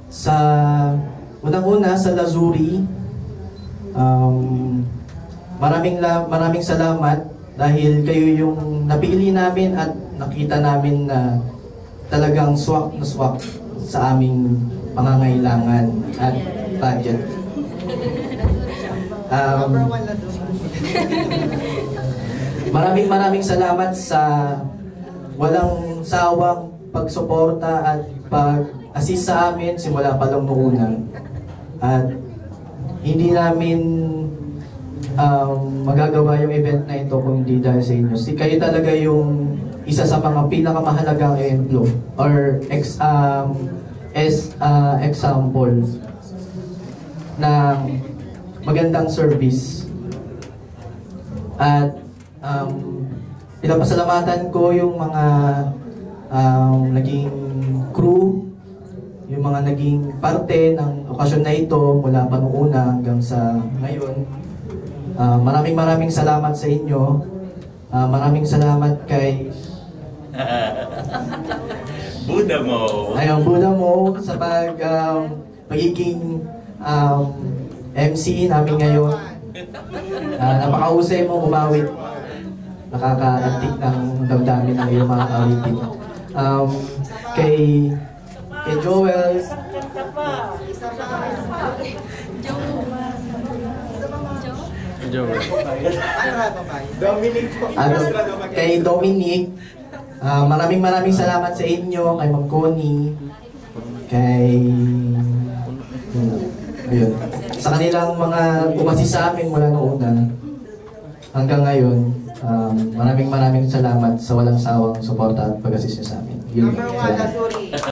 Sa unang-una sa Lazuri, maraming salamat dahil kayo yung napili namin at nakita namin na talagang swak na swak sa aming pangangailangan at budget. Maraming salamat sa walang sawang pagsuporta at pag-assist sa amin simula pa lang noong una. At hindi namin magagawa yung event na ito kung hindi dahil sa inyo. Kayo talaga yung isa sa mga pinakamahalagang ehemplo or example ng magandang service. At pinapasalamatan ko yung mga naging crew, yung mga naging parte ng okasyon na ito mula pa noong una hanggang sa ngayon. Maraming salamat sa inyo. Maraming salamat kay Buddha mo. Ayun, Buddha mo sa pagiging MC namin ngayon. Napakahusay mo umawit. Nakakaantik ng damdamin ng iyong mga awitin. Kay Joel, kay Dominic, maraming salamat sa inyo, kay Ma'am Connie, ayun, sa kanilang mga umasis sa amin mula noong una hanggang ngayon. Maraming salamat sa walang sawang suporta at pag-assist niyo sa amin. Yun, salamat.